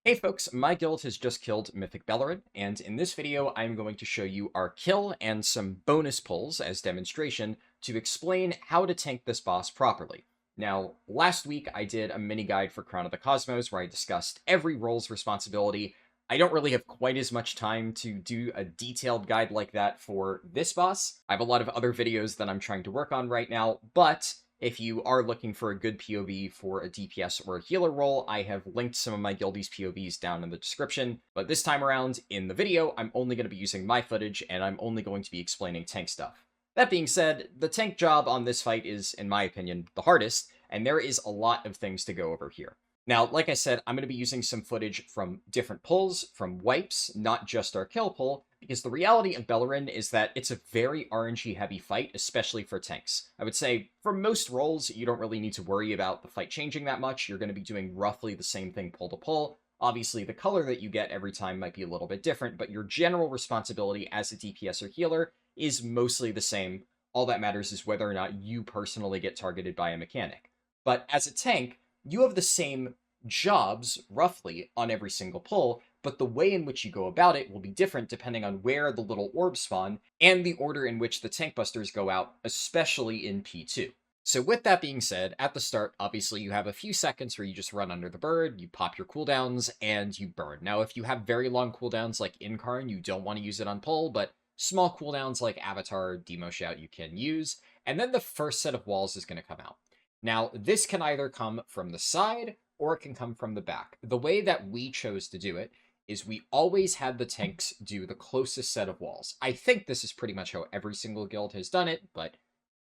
Hey folks, my guild has just killed Mythic Belo'ren, and in this video I'm going to show you our kill and some bonus pulls as demonstration to explain how to tank this boss properly. Now, last week I did a mini guide for Crown of the Cosmos where I discussed every role's responsibility. I don't really have quite as much time to do a detailed guide like that for this boss. I have a lot of other videos that I'm trying to work on right now, but if you are looking for a good PoV for a DPS or a healer role, I have linked some of my guildies PoVs down in the description. But this time around, in the video, I'm only going to be using my footage, and I'm only going to be explaining tank stuff. That being said, the tank job on this fight is, in my opinion, the hardest, and there is a lot of things to go over here. Now, like I said, I'm going to be using some footage from different pulls, from wipes, not just our kill pull, because the reality of Belo'ren is that it's a very RNG-heavy fight, especially for tanks. I would say, for most roles, you don't really need to worry about the fight changing that much. You're going to be doing roughly the same thing pull to pull. Obviously, the color that you get every time might be a little bit different, but your general responsibility as a DPS or healer is mostly the same. All that matters is whether or not you personally get targeted by a mechanic. But as a tank, you have the same jobs, roughly, on every single pull, but the way in which you go about it will be different depending on where the little orbs spawn and the order in which the tank busters go out, especially in P2. So with that being said, at the start, obviously you have a few seconds where you just run under the bird, you pop your cooldowns, and you burn. Now, if you have very long cooldowns like Incarn, you don't want to use it on pull, but small cooldowns like Avatar, Demo Shout you can use, and then the first set of walls is going to come out. Now, this can either come from the side or it can come from the back. The way that we chose to do it is we always had the tanks do the closest set of walls. I think this is pretty much how every single guild has done it, but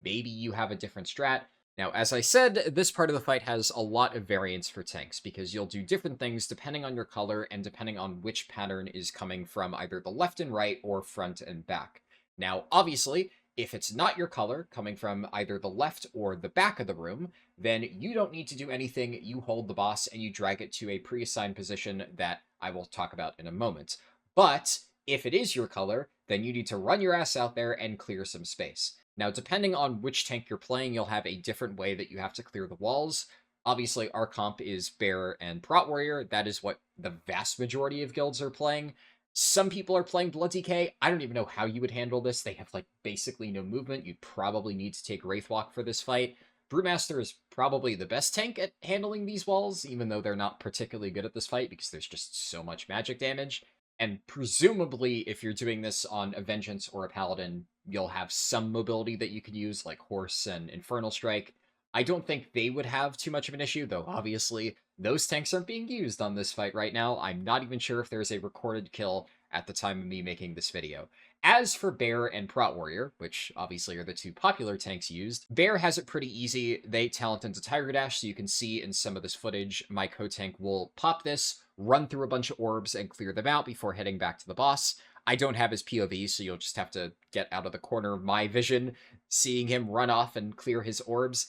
maybe you have a different strat. Now, as I said, this part of the fight has a lot of variance for tanks, because you'll do different things depending on your color and depending on which pattern is coming from either the left and right or front and back. Now, obviously, if it's not your color, coming from either the left or the back of the room, then you don't need to do anything. You hold the boss and you drag it to a pre-assigned position that I will talk about in a moment. But if it is your color, then you need to run your ass out there and clear some space. Now, depending on which tank you're playing, you'll have a different way that you have to clear the walls. Obviously, our comp is Bear and Prot Warrior. That is what the vast majority of guilds are playing. Some people are playing Blood DK. I don't even know how you would handle this. They have, like, basically no movement. You'd probably need to take Wraithwalk for this fight. Brewmaster is probably the best tank at handling these walls, even though they're not particularly good at this fight because there's just so much magic damage. And presumably, if you're doing this on a Vengeance or a Paladin, you'll have some mobility that you can use, like Horse and Infernal Strike. I don't think they would have too much of an issue, though obviously those tanks aren't being used on this fight right now. I'm not even sure if there's a recorded kill at the time of me making this video. As for Bear and Prot Warrior, which obviously are the two popular tanks used, Bear has it pretty easy. They talent into Tiger Dash, so you can see in some of this footage, my co-tank will pop this, run through a bunch of orbs, and clear them out before heading back to the boss. I don't have his POV, so you'll just have to get out of the corner of my vision, seeing him run off and clear his orbs.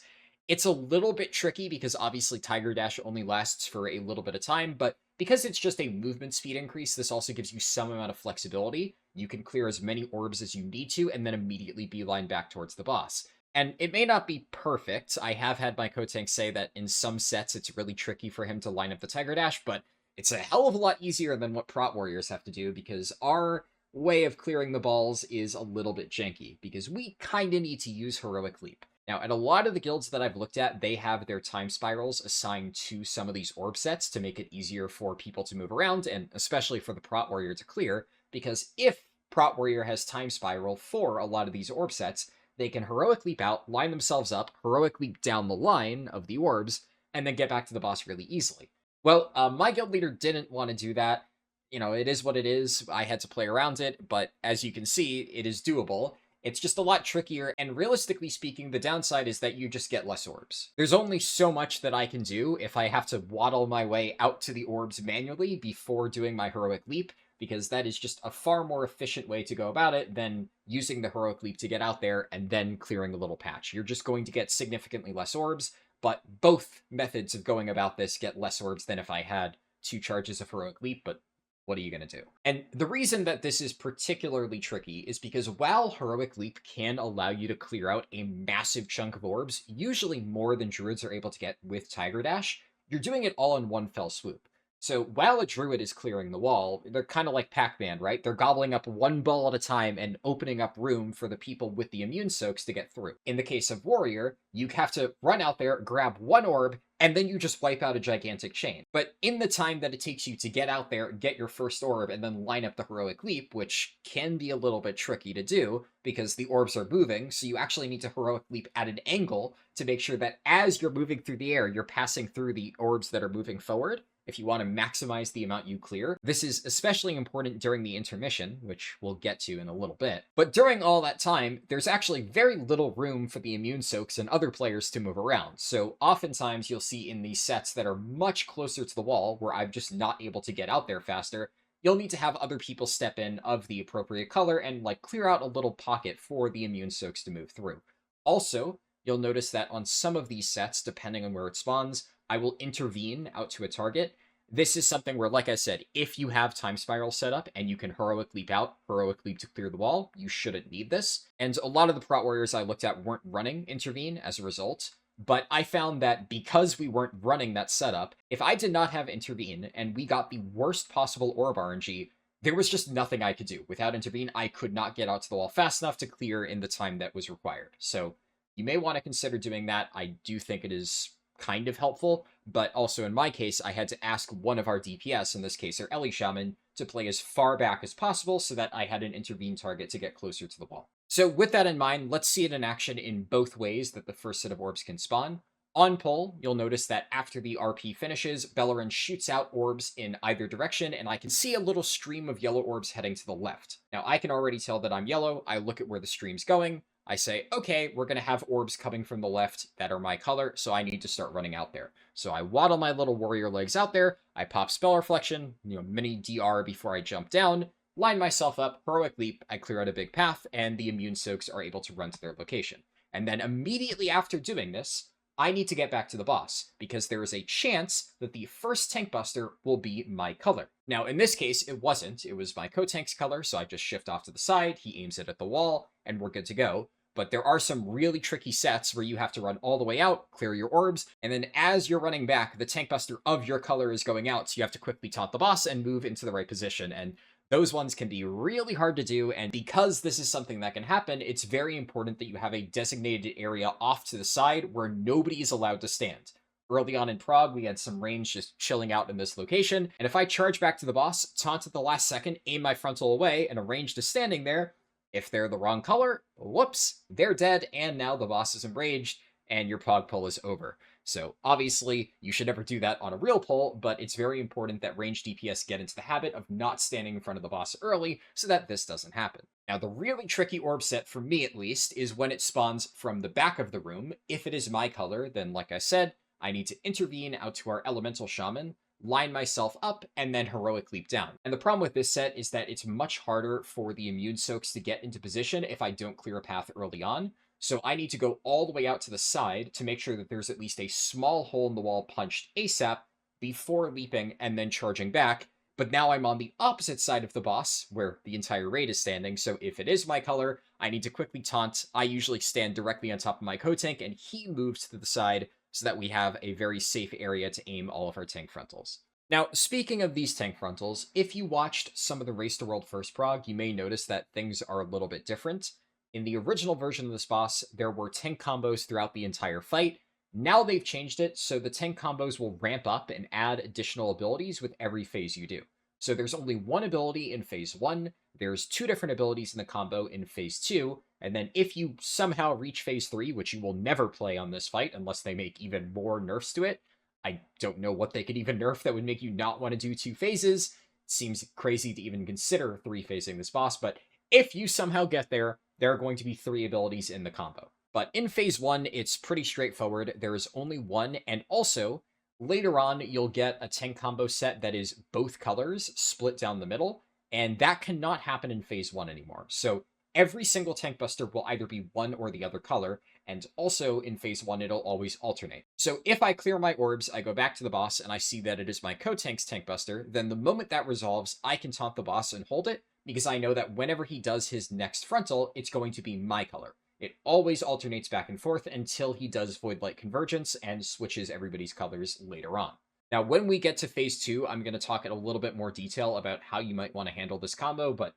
It's a little bit tricky because obviously Tiger Dash only lasts for a little bit of time, but because it's just a movement speed increase, this also gives you some amount of flexibility. You can clear as many orbs as you need to and then immediately beeline back towards the boss. And it may not be perfect. I have had my co-tank say that in some sets it's really tricky for him to line up the Tiger Dash, but it's a hell of a lot easier than what Prot Warriors have to do because our way of clearing the balls is a little bit janky because we kind of need to use Heroic Leap. Now, at a lot of the guilds that I've looked at, they have their time spirals assigned to some of these orb sets to make it easier for people to move around, and especially for the Prot Warrior to clear, because if Prot Warrior has time spiral for a lot of these orb sets, they can Heroic Leap out, line themselves up, Heroic Leap down the line of the orbs, and then get back to the boss really easily. Well, my guild leader didn't want to do that. You know, it is what it is. I had to play around it, but as you can see, it is doable. It's just a lot trickier, and realistically speaking, the downside is that you just get less orbs. There's only so much that I can do if I have to waddle my way out to the orbs manually before doing my Heroic Leap, because that is just a far more efficient way to go about it than using the Heroic Leap to get out there and then clearing a little patch. You're just going to get significantly less orbs, but both methods of going about this get less orbs than if I had 2 charges of Heroic Leap, but what are you going to do? And the reason that this is particularly tricky is because while Heroic Leap can allow you to clear out a massive chunk of orbs, usually more than druids are able to get with Tiger Dash, you're doing it all in one fell swoop. So while a druid is clearing the wall, they're kind of like Pac-Man, right? They're gobbling up one ball at a time and opening up room for the people with the immune soaks to get through. In the case of warrior, you have to run out there, grab one orb, and then you just wipe out a gigantic chain. But in the time that it takes you to get out there, get your first orb, and then line up the heroic leap, which can be a little bit tricky to do because the orbs are moving, so you actually need to heroic leap at an angle to make sure that as you're moving through the air, you're passing through the orbs that are moving forward if you want to maximize the amount you clear. This is especially important during the intermission, which we'll get to in a little bit. But during all that time, there's actually very little room for the immune soaks and other players to move around. So oftentimes you'll see in these sets that are much closer to the wall, where I'm just not able to get out there faster, you'll need to have other people step in of the appropriate color and like clear out a little pocket for the immune soaks to move through. Also, you'll notice that on some of these sets, depending on where it spawns, I will intervene out to a target. This is something where, like I said, if you have Time Spiral set up and you can heroic leap out, heroic leap to clear the wall, you shouldn't need this. And a lot of the Prot warriors I looked at weren't running intervene as a result. But I found that because we weren't running that setup, if I did not have intervene and we got the worst possible orb RNG, there was just nothing I could do. Without intervene, I could not get out to the wall fast enough to clear in the time that was required. So you may want to consider doing that. I do think it is kind of helpful, but also in my case, I had to ask one of our DPS, in this case our Ellie Shaman, to play as far back as possible so that I had an intervene target to get closer to the wall. So with that in mind, let's see it in action in both ways that the first set of orbs can spawn. On pull, you'll notice that after the RP finishes, Belo'ren shoots out orbs in either direction, and I can see a little stream of yellow orbs heading to the left. Now, I can already tell that I'm yellow. I look at where the stream's going. I say, okay, we're going to have orbs coming from the left that are my color, so I need to start running out there. So I waddle my little warrior legs out there, I pop Spell Reflection, mini DR before I jump down, line myself up, heroic leap, I clear out a big path, and the immune soaks are able to run to their location. And then immediately after doing this, I need to get back to the boss, because there is a chance that the first tank buster will be my color. Now, in this case, it wasn't. It was my co-tank's color, so I just shift off to the side, he aims it at the wall, and we're good to go. But there are some really tricky sets where you have to run all the way out, clear your orbs, and then as you're running back, the tank buster of your color is going out, so you have to quickly taunt the boss and move into the right position. And those ones can be really hard to do, and because this is something that can happen, it's very important that you have a designated area off to the side where nobody is allowed to stand. Early on in Prog, we had some range just chilling out in this location, and if I charge back to the boss, taunt at the last second, aim my frontal away, and a ranged is standing there, if they're the wrong color, whoops, they're dead, and now the boss is enraged, and your Prog pull is over. So obviously, you should never do that on a real pull, but it's very important that ranged DPS get into the habit of not standing in front of the boss early so that this doesn't happen. Now, the really tricky orb set, for me at least, is when it spawns from the back of the room. If it is my color, then like I said, I need to intervene out to our Elemental Shaman, line myself up, and then heroic leap down. And the problem with this set is that it's much harder for the immune soaks to get into position if I don't clear a path early on. So I need to go all the way out to the side to make sure that there's at least a small hole in the wall punched ASAP before leaping and then charging back. But now I'm on the opposite side of the boss, where the entire raid is standing, so if it is my color, I need to quickly taunt. I usually stand directly on top of my co-tank, and he moves to the side so that we have a very safe area to aim all of our tank frontals. Now, speaking of these tank frontals, if you watched some of the Race to World First Prog, you may notice that things are a little bit different. In the original version of this boss, there were tank combos throughout the entire fight. Now they've changed it, so the tank combos will ramp up and add additional abilities with every phase you do. So there's only one ability in phase 1, there's 2 different abilities in the combo in phase 2, and then if you somehow reach phase 3, which you will never play on this fight unless they make even more nerfs to it, I don't know what they could even nerf that would make you not want to do 2 phases. It seems crazy to even consider 3-phasing this boss, but if you somehow get there, there are going to be 3 abilities in the combo. But in phase 1, it's pretty straightforward. There is only one, and also, later on, you'll get a tank combo set that is both colors split down the middle, and that cannot happen in phase 1 anymore. So every single tank buster will either be one or the other color, and also in phase 1, it'll always alternate. So if I clear my orbs, I go back to the boss, and I see that it is my co-tank's tank buster, then the moment that resolves, I can taunt the boss and hold it, because I know that whenever he does his next frontal, it's going to be my color. It always alternates back and forth until he does Void Light Convergence and switches everybody's colors later on. Now, when we get to phase 2, I'm going to talk in a little bit more detail about how you might want to handle this combo, but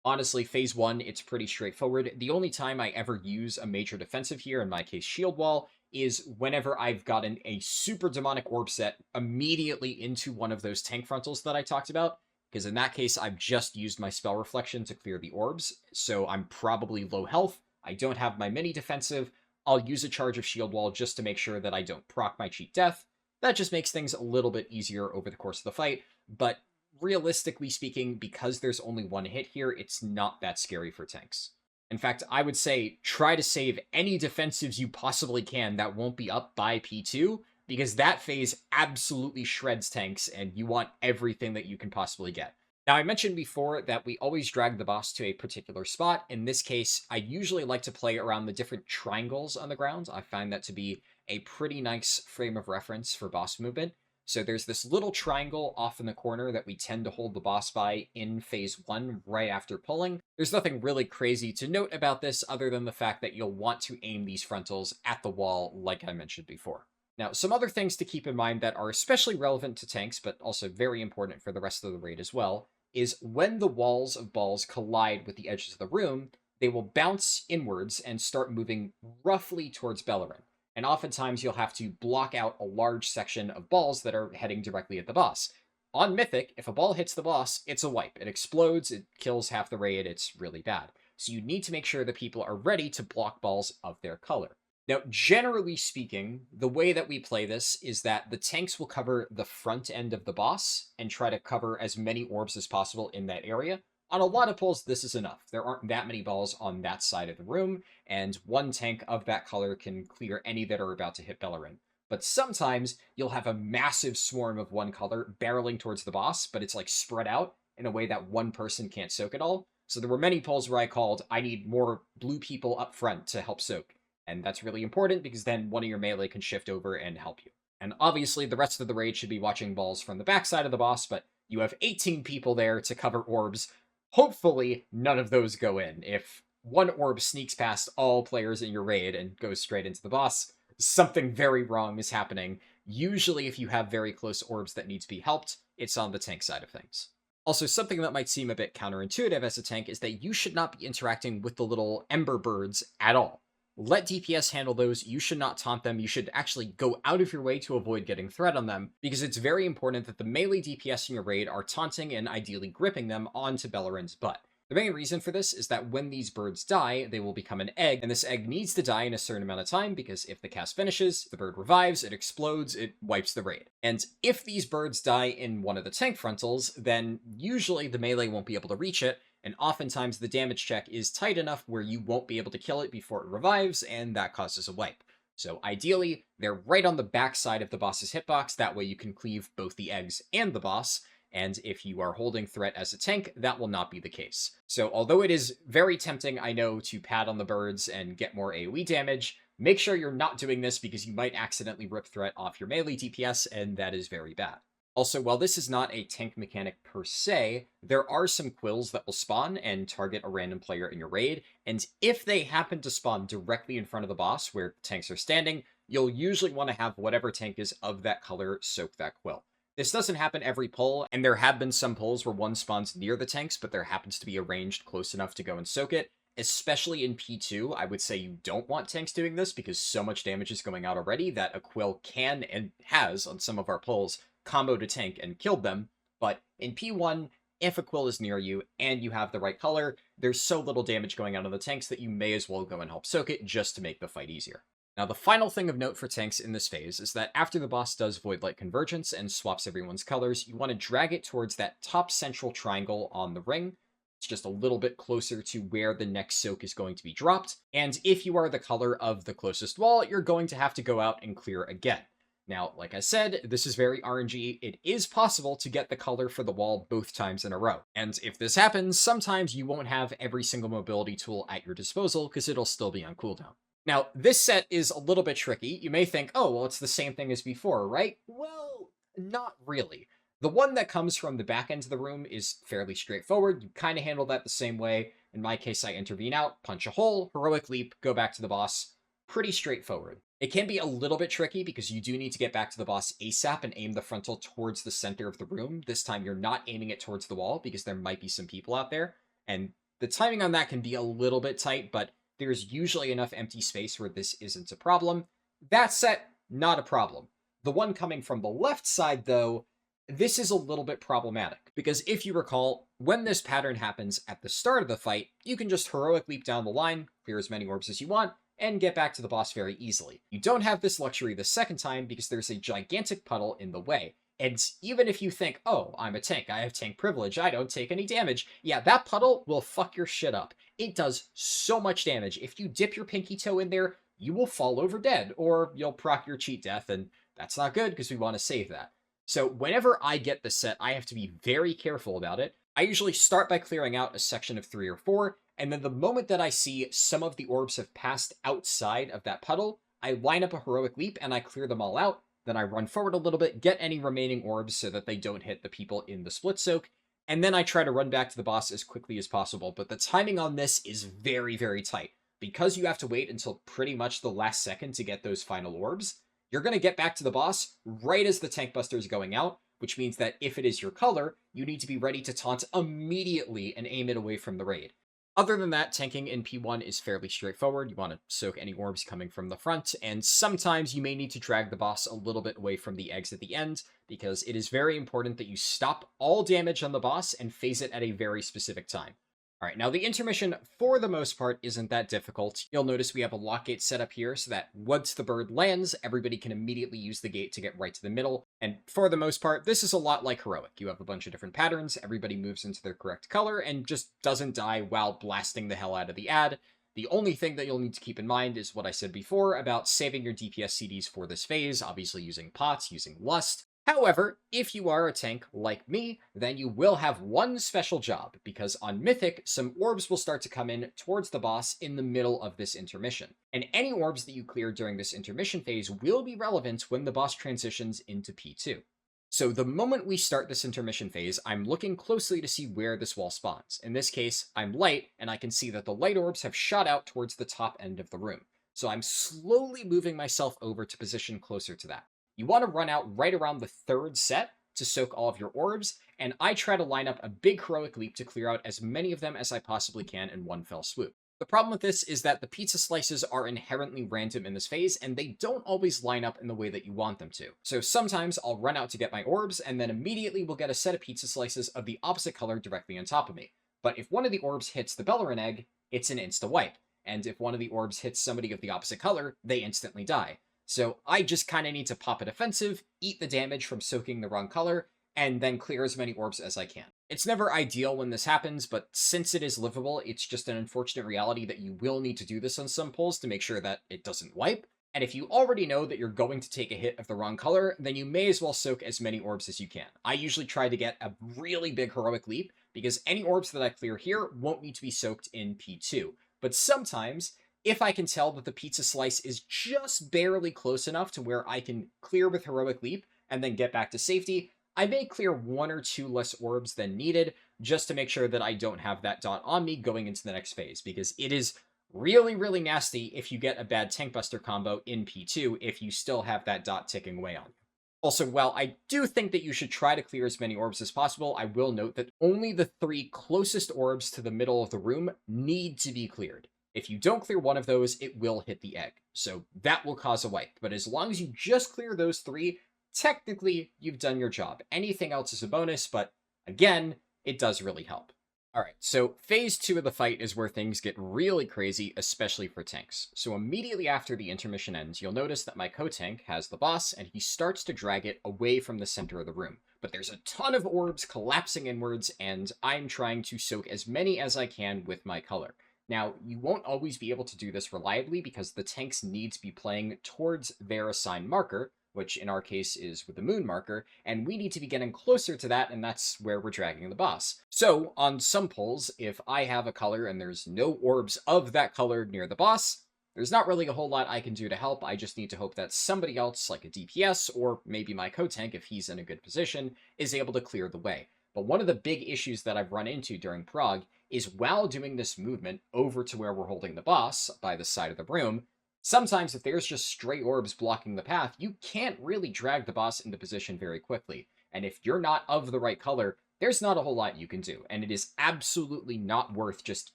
honestly, phase 1, it's pretty straightforward. The only time I ever use a major defensive here, in my case shield wall, is whenever I've gotten a super demonic orb set immediately into one of those tank frontals that I talked about, because in that case, I've just used my spell reflection to clear the orbs, so I'm probably low health. I don't have my mini defensive. I'll use a charge of shield wall just to make sure that I don't proc my cheat death. That just makes things a little bit easier over the course of the fight, but realistically speaking, because there's only one hit here, it's not that scary for tanks. In fact, I would say try to save any defensives you possibly can that won't be up by P2, because that phase absolutely shreds tanks, and you want everything that you can possibly get. Now, I mentioned before that we always drag the boss to a particular spot. In this case, I usually like to play around the different triangles on the ground. I find that to be a pretty nice frame of reference for boss movement. So there's this little triangle off in the corner that we tend to hold the boss by in phase 1 right after pulling. There's nothing really crazy to note about this other than the fact that you'll want to aim these frontals at the wall like I mentioned before. Now, some other things to keep in mind that are especially relevant to tanks, but also very important for the rest of the raid as well, is when the walls of balls collide with the edges of the room, they will bounce inwards and start moving roughly towards Belo'ren. And oftentimes you'll have to block out a large section of balls that are heading directly at the boss. On Mythic, if a ball hits the boss, it's a wipe. It explodes, it kills half the raid, it's really bad. So you need to make sure that people are ready to block balls of their color. Now, generally speaking, the way that we play this is that the tanks will cover the front end of the boss and try to cover as many orbs as possible in that area. On a lot of pulls, this is enough. There aren't that many balls on that side of the room, and one tank of that color can clear any that are about to hit Belo'ren. But sometimes you'll have a massive swarm of one color barreling towards the boss, but it's like spread out in a way that one person can't soak it all. So there were many pulls where I called, I need more blue people up front to help soak. And that's really important because then one of your melee can shift over and help you. And obviously the rest of the raid should be watching balls from the backside of the boss, but you have 18 people there to cover orbs. Hopefully none of those go in. If one orb sneaks past all players in your raid and goes straight into the boss, something very wrong is happening. Usually if you have very close orbs that need to be helped, it's on the tank side of things. Also, something that might seem a bit counterintuitive as a tank is that you should not be interacting with the little ember birds at all. Let DPS handle those. You should not taunt them. You should actually go out of your way to avoid getting threat on them, because it's very important that the melee DPS in your raid are taunting and ideally gripping them onto Belo'ren's butt. The main reason for this is that when these birds die, they will become an egg, and this egg needs to die in a certain amount of time, because if the cast finishes, the bird revives, it explodes, it wipes the raid. And if these birds die in one of the tank frontals, then usually the melee won't be able to reach it, and oftentimes the damage check is tight enough where you won't be able to kill it before it revives, and that causes a wipe. So ideally, they're right on the back side of the boss's hitbox, that way you can cleave both the eggs and the boss, and if you are holding threat as a tank, that will not be the case. So although it is very tempting, I know, to pad on the birds and get more AoE damage, make sure you're not doing this because you might accidentally rip threat off your melee DPS, and that is very bad. Also, while this is not a tank mechanic per se, there are some quills that will spawn and target a random player in your raid, and if they happen to spawn directly in front of the boss where tanks are standing, you'll usually want to have whatever tank is of that color soak that quill. This doesn't happen every pull, and there have been some pulls where one spawns near the tanks, but there happens to be a ranged close enough to go and soak it. Especially in P2, I would say you don't want tanks doing this because so much damage is going out already that a quill can and has, on some of our pulls, comboed a tank and killed them. But in P1, if a quill is near you and you have the right color, there's so little damage going out on the tanks that you may as well go and help soak it just to make the fight easier. Now, the final thing of note for tanks in this phase is that after the boss does Void Light Convergence and swaps everyone's colors, you want to drag it towards that top central triangle on the ring. It's just a little bit closer to where the next soak is going to be dropped, and if you are the color of the closest wall, you're going to have to go out and clear again. Now, like I said, this is very RNG. It is possible to get the color for the wall both times in a row. And if this happens, sometimes you won't have every single mobility tool at your disposal because it'll still be on cooldown. Now, this set is a little bit tricky. You may think, oh, well, it's the same thing as before, right? Well, not really. The one that comes from the back end of the room is fairly straightforward. You kind of handle that the same way. In my case, I intervene out, punch a hole, heroic leap, go back to the boss. Pretty straightforward. It can be a little bit tricky because you do need to get back to the boss ASAP and aim the frontal towards the center of the room. This time you're not aiming it towards the wall because there might be some people out there. And the timing on that can be a little bit tight, but there's usually enough empty space where this isn't a problem. That said, not a problem. The one coming from the left side, though, this is a little bit problematic, because if you recall, when this pattern happens at the start of the fight, you can just heroic leap down the line, clear as many orbs as you want, and get back to the boss very easily. You don't have this luxury the second time because there's a gigantic puddle in the way. And even if you think, oh, I'm a tank, I have tank privilege, I don't take any damage, yeah, that puddle will fuck your shit up. It does so much damage. If you dip your pinky toe in there, you will fall over dead, or you'll proc your cheat death, and that's not good because we want to save that. So whenever I get this set, I have to be very careful about it. I usually start by clearing out a section of 3 or 4, and then the moment that I see some of the orbs have passed outside of that puddle, I line up a heroic leap and I clear them all out. Then I run forward a little bit, get any remaining orbs so that they don't hit the people in the split soak, and then I try to run back to the boss as quickly as possible. But the timing on this is very, very tight. Because you have to wait until pretty much the last second to get those final orbs, you're going to get back to the boss right as the tank buster is going out, which means that if it is your color, you need to be ready to taunt immediately and aim it away from the raid. Other than that, tanking in P1 is fairly straightforward. You want to soak any orbs coming from the front, and sometimes you may need to drag the boss a little bit away from the eggs at the end, because it is very important that you stop all damage on the boss and phase it at a very specific time. All right, now the intermission, for the most part, isn't that difficult. You'll notice we have a lock gate set up here so that once the bird lands, everybody can immediately use the gate to get right to the middle. And for the most part, this is a lot like Heroic. You have a bunch of different patterns, everybody moves into their correct color, and just doesn't die while blasting the hell out of the ad. The only thing that you'll need to keep in mind is what I said before about saving your DPS CDs for this phase, obviously using pots, using lust. However, if you are a tank like me, then you will have one special job, because on Mythic, some orbs will start to come in towards the boss in the middle of this intermission. And any orbs that you clear during this intermission phase will be relevant when the boss transitions into P2. So the moment we start this intermission phase, I'm looking closely to see where this wall spawns. In this case, I'm light, and I can see that the light orbs have shot out towards the top end of the room. So I'm slowly moving myself over to position closer to that. You want to run out right around the third set to soak all of your orbs, and I try to line up a big heroic leap to clear out as many of them as I possibly can in one fell swoop. The problem with this is that the pizza slices are inherently random in this phase, and they don't always line up in the way that you want them to. So sometimes I'll run out to get my orbs, and then immediately we'll get a set of pizza slices of the opposite color directly on top of me. But if one of the orbs hits the Belo'ren egg, it's an insta-wipe. And if one of the orbs hits somebody of the opposite color, they instantly die. So I just kind of need to pop a defensive, eat the damage from soaking the wrong color, and then clear as many orbs as I can. It's never ideal when this happens, but since it is livable, it's just an unfortunate reality that you will need to do this on some pulls to make sure that it doesn't wipe. And if you already know that you're going to take a hit of the wrong color, then you may as well soak as many orbs as you can. I usually try to get a really big heroic leap, because any orbs that I clear here won't need to be soaked in P2. But sometimes, if I can tell that the pizza slice is just barely close enough to where I can clear with heroic leap and then get back to safety, I may clear 1 or 2 less orbs than needed, just to make sure that I don't have that dot on me going into the next phase, because it is really, really nasty if you get a bad tank buster combo in P2 if you still have that dot ticking away on you. Also, while I do think that you should try to clear as many orbs as possible, I will note that only the 3 closest orbs to the middle of the room need to be cleared. If you don't clear one of those, it will hit the egg. So that will cause a wipe. But as long as you just clear those 3, technically you've done your job. Anything else is a bonus, but again, it does really help. Alright, so phase 2 of the fight is where things get really crazy, especially for tanks. So immediately after the intermission ends, you'll notice that my co-tank has the boss, and he starts to drag it away from the center of the room. But there's a ton of orbs collapsing inwards, and I'm trying to soak as many as I can with my color. Now, you won't always be able to do this reliably because the tanks need to be playing towards their assigned marker, which in our case is with the moon marker, and we need to be getting closer to that, and that's where we're dragging the boss. So, on some pulls, if I have a color and there's no orbs of that color near the boss, there's not really a whole lot I can do to help. I just need to hope that somebody else, like a DPS, or maybe my co-tank, if he's in a good position, is able to clear the way. But one of the big issues that I've run into during prog is while doing this movement over to where we're holding the boss, by the side of the room, Sometimes if there's just stray orbs blocking the path, you can't really drag the boss into position very quickly. And if you're not of the right color, there's not a whole lot you can do, and it is absolutely not worth just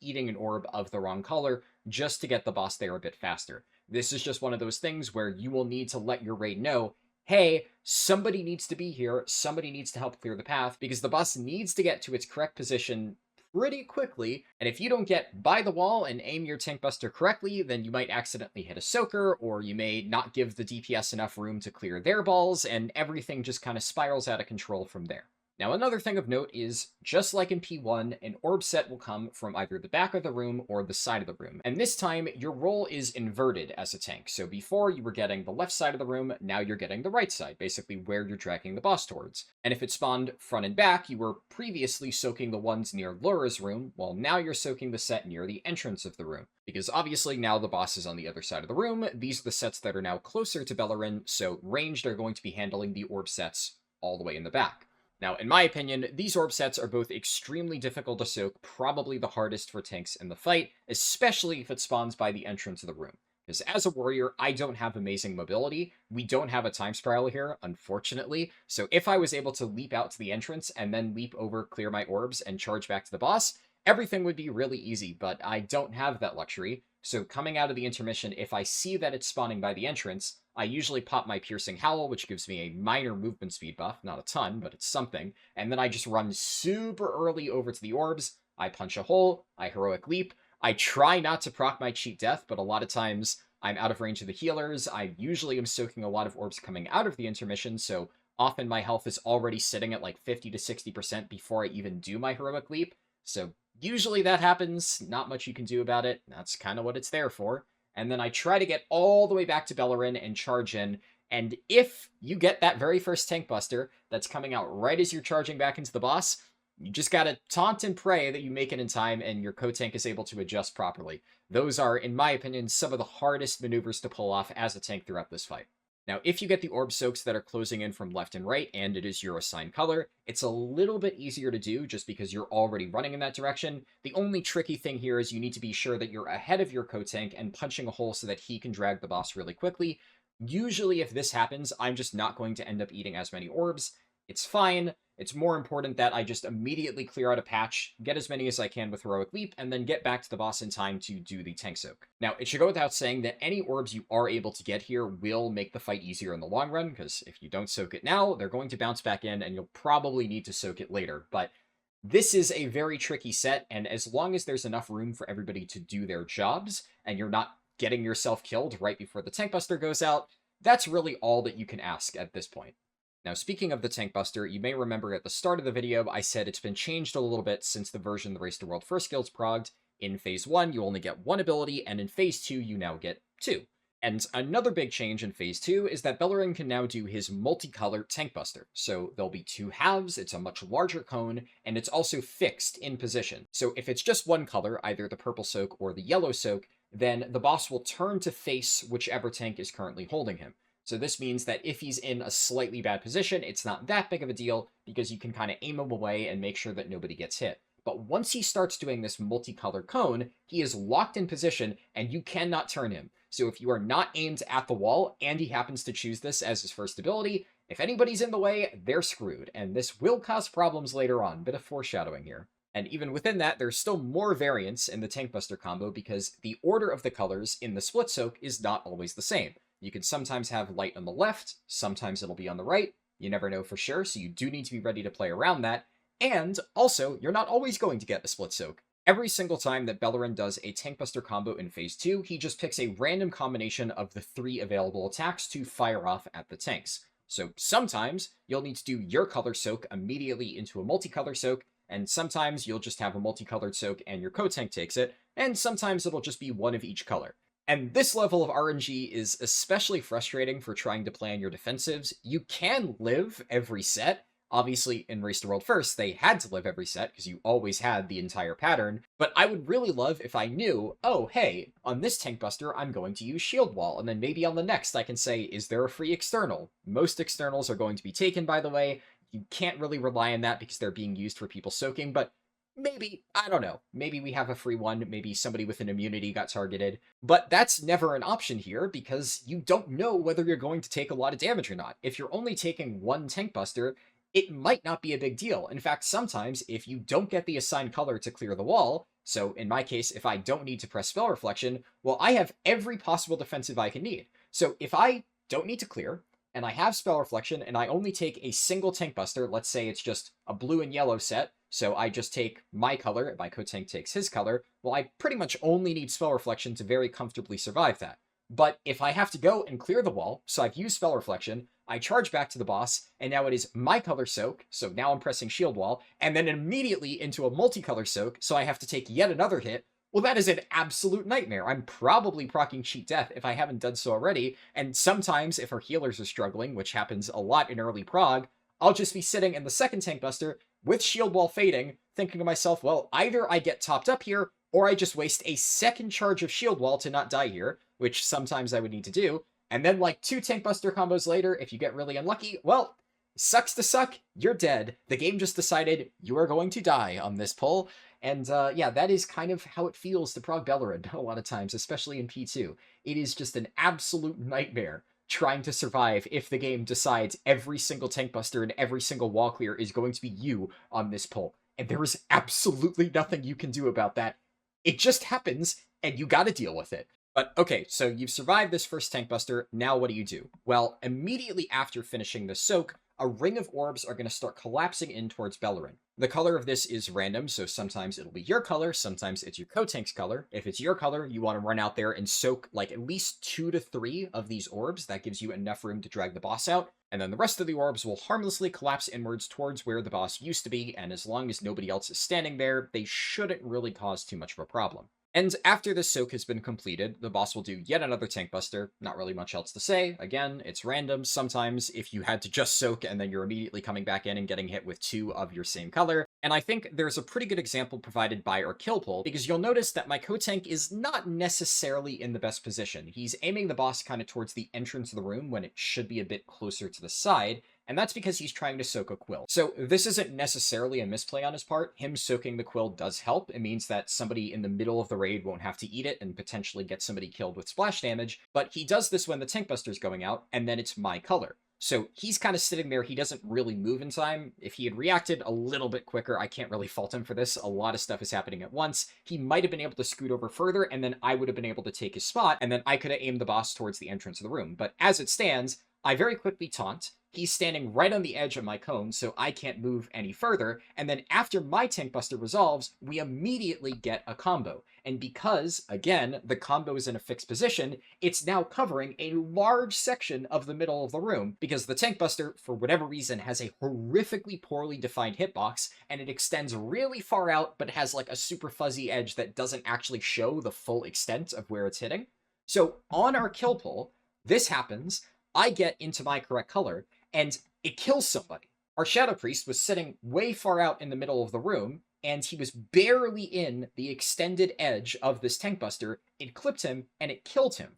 eating an orb of the wrong color just to get the boss there a bit faster. This is just one of those things where you will need to let your raid know, hey, somebody needs to be here, somebody needs to help clear the path, because the boss needs to get to its correct position pretty quickly, and if you don't get by the wall and aim your tank buster correctly, then you might accidentally hit a soaker, or you may not give the DPS enough room to clear their balls, and everything just kind of spirals out of control from there. Now, another thing of note is, just like in P1, an orb set will come from either the back of the room or the side of the room. And this time, your role is inverted as a tank. So before you were getting the left side of the room, now you're getting the right side, basically where you're dragging the boss towards. And if it spawned front and back, you were previously soaking the ones near Laura's room, while now you're soaking the set near the entrance of the room. Because obviously now the boss is on the other side of the room, these are the sets that are now closer to Belo'ren, so ranged are going to be handling the orb sets all the way in the back. Now, in my opinion, these orb sets are both extremely difficult to soak, probably the hardest for tanks in the fight, especially if it spawns by the entrance of the room. Because as a warrior, I don't have amazing mobility. We don't have a time spiral here, unfortunately. So if I was able to leap out to the entrance and then leap over, clear my orbs, and charge back to the boss, everything would be really easy, but I don't have that luxury. So coming out of the intermission, if I see that it's spawning by the entrance, I usually pop my Piercing Howl, which gives me a minor movement speed buff, not a ton, but it's something, and then I just run super early over to the orbs, I punch a hole, I heroic leap, I try not to proc my cheat death, but a lot of times I'm out of range of the healers, I usually am soaking a lot of orbs coming out of the intermission, so often my health is already sitting at like 50 to 60% before I even do my heroic leap, so usually that happens, not much you can do about it, that's kind of what it's there for. And then I try to get all the way back to Belo'ren and charge in, and if you get that very first tank buster that's coming out right as you're charging back into the boss, you just gotta taunt and pray that you make it in time and your co-tank is able to adjust properly. Those are, in my opinion, some of the hardest maneuvers to pull off as a tank throughout this fight. Now, if you get the orb soaks that are closing in from left and right, and it is your assigned color, it's a little bit easier to do just because you're already running in that direction. The only tricky thing here is you need to be sure that you're ahead of your co-tank and punching a hole so that he can drag the boss really quickly. Usually, if this happens, I'm just not going to end up eating as many orbs. It's fine. It's more important that I just immediately clear out a patch, get as many as I can with Heroic Leap, and then get back to the boss in time to do the tank soak. Now, it should go without saying that any orbs you are able to get here will make the fight easier in the long run, because if you don't soak it now, they're going to bounce back in, and you'll probably need to soak it later. But this is a very tricky set, and as long as there's enough room for everybody to do their jobs, and you're not getting yourself killed right before the tank buster goes out, that's really all that you can ask at this point. Now, speaking of the tank buster, you may remember at the start of the video, I said it's been changed a little bit since the version the Race to World First skills progged. In Phase 1, you only get one ability, and in Phase 2, you now get two. And another big change in Phase 2 is that Belo'ren can now do his multicolored tank buster. So there'll be two halves, it's a much larger cone, and it's also fixed in position. So if it's just one color, either the purple soak or the yellow soak, then the boss will turn to face whichever tank is currently holding him. So this means that if he's in a slightly bad position, it's not that big of a deal because you can kind of aim him away and make sure that nobody gets hit. But once he starts doing this multicolored cone, he is locked in position and you cannot turn him. So if you are not aimed at the wall and he happens to choose this as his first ability, if anybody's in the way, they're screwed. And this will cause problems later on, bit of foreshadowing here. And even within that, there's still more variance in the Tank Buster combo because the order of the colors in the split soak is not always the same. You can sometimes have light on the left, sometimes it'll be on the right. You never know for sure, so you do need to be ready to play around that. And also, you're not always going to get a split soak. Every single time that Belo'ren does a Tank Buster combo in Phase 2, he just picks a random combination of the 3 available attacks to fire off at the tanks. So sometimes you'll need to do your color soak immediately into a multicolor soak, and sometimes you'll just have a multicolored soak and your co-tank takes it, and sometimes it'll just be one of each color. And this level of RNG is especially frustrating for trying to plan your defensives. You can live every set. Obviously, in Race to World First, they had to live every set because you always had the entire pattern. But I would really love if I knew, oh, hey, on this Tank Buster, I'm going to use Shield Wall. And then maybe on the next, I can say, is there a free external? Most externals are going to be taken, by the way. You can't really rely on that because they're being used for people soaking, but Maybe, I don't know. Maybe we have a free one, maybe somebody with an immunity got targeted. But that's never an option here because you don't know whether you're going to take a lot of damage or not. If you're only taking one tank buster, it might not be a big deal. In fact, sometimes if you don't get the assigned color to clear the wall, so in my case, if I don't need to press spell reflection, well, I have every possible defensive I can need. So if I don't need to clear, and I have spell reflection, and I only take a single tank buster, let's say it's just a blue and yellow set, so I just take my color, and my co-tank takes his color, well, I pretty much only need spell reflection to very comfortably survive that. But if I have to go and clear the wall, so I've used spell reflection, I charge back to the boss, and now it is my color soak, so now I'm pressing shield wall, and then immediately into a multicolor soak, so I have to take yet another hit. Well, that is an absolute nightmare. I'm probably proccing cheat death if I haven't done so already, and sometimes if our healers are struggling, which happens a lot in early prog, I'll just be sitting in the second tank buster with shield wall fading, thinking to myself, well, either I get topped up here, or I just waste a second charge of shield wall to not die here, which sometimes I would need to do, and then like 2 tank buster combos later, if you get really unlucky, well, sucks to suck, you're dead. The game just decided you are going to die on this pull. And yeah, that is kind of how it feels to prog Belo'ren a lot of times, especially in P2. It is just an absolute nightmare trying to survive if the game decides every single tank buster and every single wall clear is going to be you on this pull. And there is absolutely nothing you can do about that. It just happens, and you gotta deal with it. But okay, so you've survived this first tank buster, now what do? Well, immediately after finishing the soak, a ring of orbs are going to start collapsing in towards Belo'ren. The color of this is random, so sometimes it'll be your color, sometimes it's your co-tank's color. If it's your color, you want to run out there and soak like at least 2 to 3 of these orbs. That gives you enough room to drag the boss out. And then the rest of the orbs will harmlessly collapse inwards towards where the boss used to be, and as long as nobody else is standing there, they shouldn't really cause too much of a problem. And after the soak has been completed, the boss will do yet another tank buster. Not really much else to say. Again, it's random. Sometimes if you had to just soak and then you're immediately coming back in and getting hit with 2 of your same color. And I think there's a pretty good example provided by our kill pull, because you'll notice that my co-tank is not necessarily in the best position. He's aiming the boss kind of towards the entrance of the room when it should be a bit closer to the side, and that's because he's trying to soak a quill. So this isn't necessarily a misplay on his part. Him soaking the quill does help. It means that somebody in the middle of the raid won't have to eat it and potentially get somebody killed with splash damage, but he does this when the tank buster's going out, and then it's my color. So he's kind of sitting there, he doesn't really move in time. If he had reacted a little bit quicker, I can't really fault him for this. A lot of stuff is happening at once. He might have been able to scoot over further, and then I would have been able to take his spot, and then I could have aimed the boss towards the entrance of the room. But as it stands, I very quickly taunt. He's standing right on the edge of my cone, so I can't move any further, and then after my tank buster resolves, we immediately get a combo. And because, again, the combo is in a fixed position, it's now covering a large section of the middle of the room, because the tank buster, for whatever reason, has a horrifically poorly defined hitbox, and it extends really far out, but has like a super fuzzy edge that doesn't actually show the full extent of where it's hitting. So on our kill pull, this happens, I get into my correct color, and it kills somebody. Our Shadow Priest was sitting way far out in the middle of the room, and he was barely in the extended edge of this tank buster. It clipped him, and it killed him.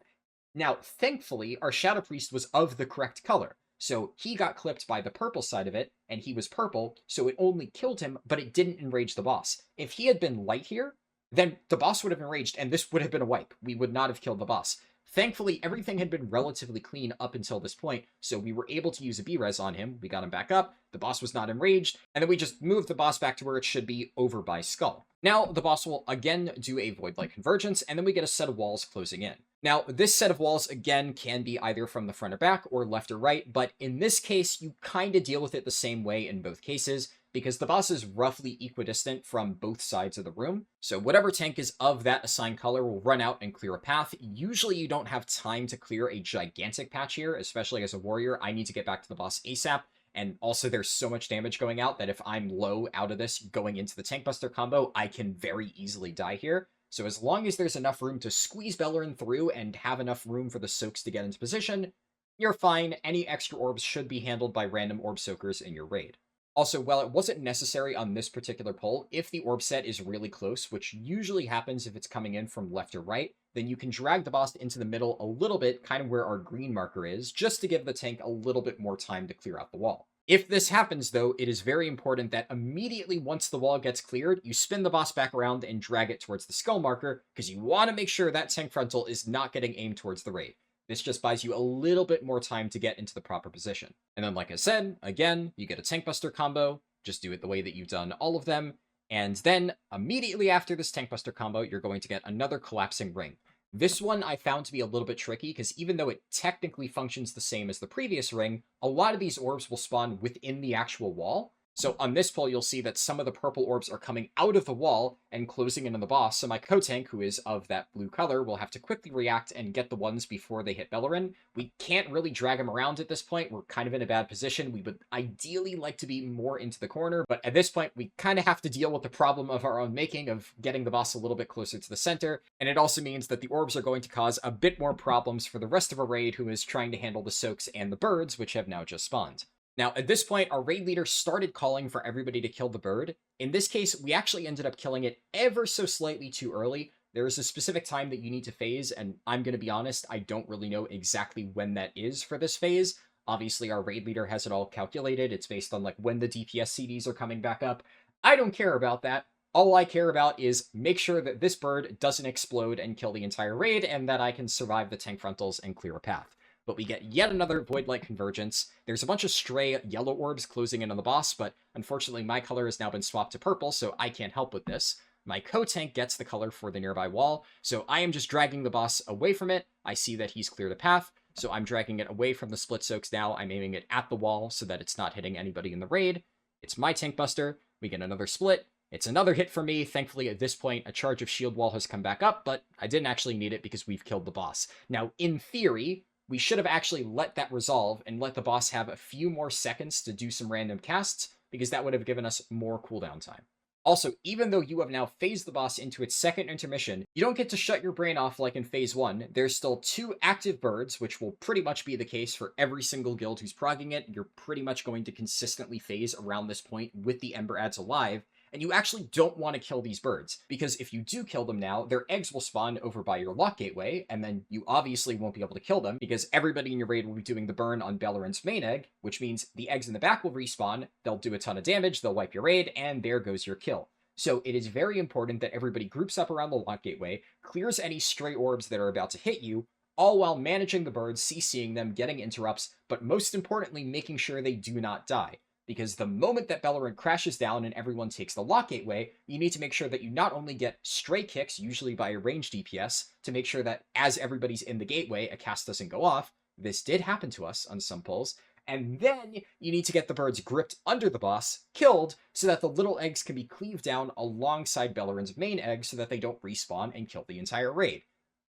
Now, thankfully, our Shadow Priest was of the correct color, so he got clipped by the purple side of it, and he was purple, so it only killed him, but it didn't enrage the boss. If he had been light here, then the boss would have enraged, and this would have been a wipe. We would not have killed the boss. Thankfully, everything had been relatively clean up until this point, so we were able to use a B-res on him. We got him back up, the boss was not enraged, and then we just moved the boss back to where it should be, over by Skull. Now, the boss will again do a Void-like Convergence, and then we get a set of walls closing in. Now, this set of walls, again, can be either from the front or back, or left or right, but in this case, you kind of deal with it the same way in both cases, because the boss is roughly equidistant from both sides of the room. So whatever tank is of that assigned color will run out and clear a path. Usually you don't have time to clear a gigantic patch here, especially as a warrior. I need to get back to the boss ASAP. And also there's so much damage going out that if I'm low out of this going into the tank buster combo, I can very easily die here. So as long as there's enough room to squeeze Belo'ren through and have enough room for the soaks to get into position, you're fine. Any extra orbs should be handled by random orb soakers in your raid. Also, while it wasn't necessary on this particular pull, if the orb set is really close, which usually happens if it's coming in from left or right, then you can drag the boss into the middle a little bit, kind of where our green marker is, just to give the tank a little bit more time to clear out the wall. If this happens, though, it is very important that immediately once the wall gets cleared, you spin the boss back around and drag it towards the skull marker, because you want to make sure that tank frontal is not getting aimed towards the raid. This just buys you a little bit more time to get into the proper position. And then, like I said, again, you get a tank buster combo, just do it the way that you've done all of them, and then immediately after this tank buster combo, you're going to get another collapsing ring. This one I found to be a little bit tricky because even though it technically functions the same as the previous ring, a lot of these orbs will spawn within the actual wall. So on this pull, you'll see that some of the purple orbs are coming out of the wall and closing in on the boss. So my co-tank, who is of that blue color, will have to quickly react and get the ones before they hit Belo'ren. We can't really drag him around at this point. We're kind of in a bad position. We would ideally like to be more into the corner, but at this point, we kind of have to deal with the problem of our own making of getting the boss a little bit closer to the center. And it also means that the orbs are going to cause a bit more problems for the rest of our raid, who is trying to handle the soaks and the birds, which have now just spawned. Now, at this point, our raid leader started calling for everybody to kill the bird. In this case, we actually ended up killing it ever so slightly too early. There is a specific time that you need to phase, and I'm going to be honest, I don't really know exactly when that is for this phase. Obviously, our raid leader has it all calculated. It's based on like when the DPS CDs are coming back up. I don't care about that. All I care about is make sure that this bird doesn't explode and kill the entire raid, and that I can survive the tank frontals and clear a path. But we get yet another Void-like convergence. There's a bunch of stray yellow orbs closing in on the boss, but unfortunately my color has now been swapped to purple, so I can't help with this. My co-tank gets the color for the nearby wall, so I am just dragging the boss away from it. I see that he's cleared a path, so I'm dragging it away from the split soaks now. I'm aiming it at the wall so that it's not hitting anybody in the raid. It's my tank buster. We get another split. It's another hit for me. Thankfully, at this point, a charge of shield wall has come back up, but I didn't actually need it because we've killed the boss. Now, in theory, we should have actually let that resolve and let the boss have a few more seconds to do some random casts, because that would have given us more cooldown time. Also, even though you have now phased the boss into its second intermission, you don't get to shut your brain off like in phase 1. There's still 2 active birds, which will pretty much be the case for every single guild who's progging it. You're pretty much going to consistently phase around this point with the Ember Adds alive, and you actually don't want to kill these birds, because if you do kill them now, their eggs will spawn over by your lock gateway, and then you obviously won't be able to kill them, because everybody in your raid will be doing the burn on Belo'ren's main egg, which means the eggs in the back will respawn, they'll do a ton of damage, they'll wipe your raid, and there goes your kill. So it is very important that everybody groups up around the lock gateway, clears any stray orbs that are about to hit you, all while managing the birds, CCing them, getting interrupts, but most importantly, making sure they do not die. Because the moment that Belo'ren crashes down and everyone takes the lock gateway, you need to make sure that you not only get stray kicks, usually by a ranged DPS, to make sure that as everybody's in the gateway, a cast doesn't go off. This did happen to us on some pulls. And then you need to get the birds gripped under the boss, killed, so that the little eggs can be cleaved down alongside Belo'ren's main egg so that they don't respawn and kill the entire raid.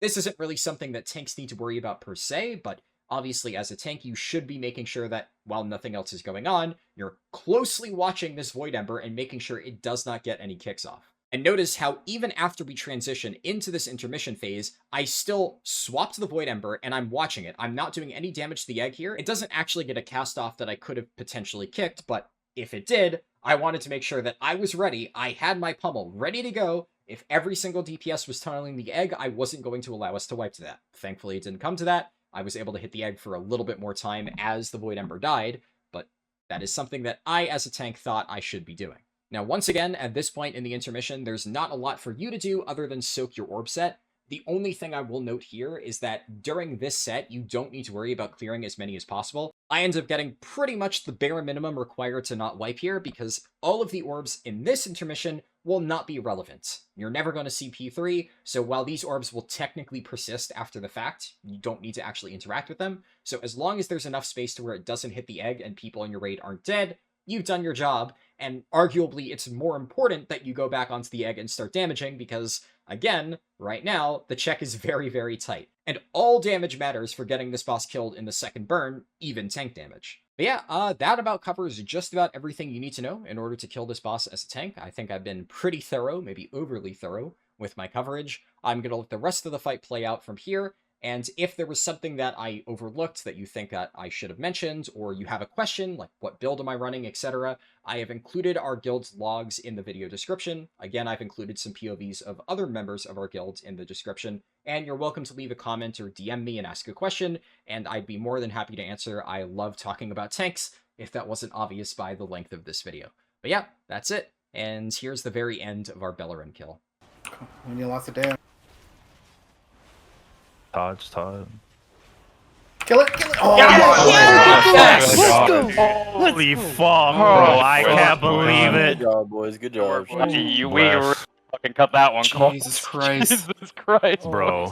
This isn't really something that tanks need to worry about per se, but obviously, as a tank, you should be making sure that, while nothing else is going on, you're closely watching this Void Ember and making sure it does not get any kicks off. And notice how even after we transition into this intermission phase, I still swapped the Void Ember and I'm watching it. I'm not doing any damage to the egg here. It doesn't actually get a cast off that I could have potentially kicked, but if it did, I wanted to make sure that I was ready. I had my pummel ready to go. If every single DPS was tunneling the egg, I wasn't going to allow us to wipe to that. Thankfully, it didn't come to that. I was able to hit the egg for a little bit more time as the Void Ember died, but that is something that I, as a tank, thought I should be doing. Now, once again, at this point in the intermission, there's not a lot for you to do other than soak your orb set. The only thing I will note here is that during this set, you don't need to worry about clearing as many as possible. I end up getting pretty much the bare minimum required to not wipe here, because all of the orbs in this intermission will not be relevant. You're never going to see P3, so while these orbs will technically persist after the fact, you don't need to actually interact with them. So as long as there's enough space to where it doesn't hit the egg and people in your raid aren't dead, you've done your job, and arguably it's more important that you go back onto the egg and start damaging because, again, right now, the check is very, very tight. And all damage matters for getting this boss killed in the second burn, even tank damage. But yeah, that about covers just about everything you need to know in order to kill this boss as a tank. I think I've been pretty thorough, maybe overly thorough, with my coverage. I'm going to let the rest of the fight play out from here, and if there was something that I overlooked that you think that I should have mentioned, or you have a question, like what build am I running, etc., I have included our guild's logs in the video description. Again, I've included some POVs of other members of our guild in the description, and you're welcome to leave a comment or DM me and ask a question, and I'd be more than happy to answer. I love talking about tanks. if that wasn't obvious by the length of this video. But yeah, that's it. And here's the very end of our Belo'ren kill. We need lots of damage. Todd's Todd. Kill it! Kill it! Oh, Yes! Let's go! Holy fuck, bro. I can't believe it. Good job, boys. Good job. We fucking cut that one, Cole. Jesus Christ. Jesus Christ. Bro.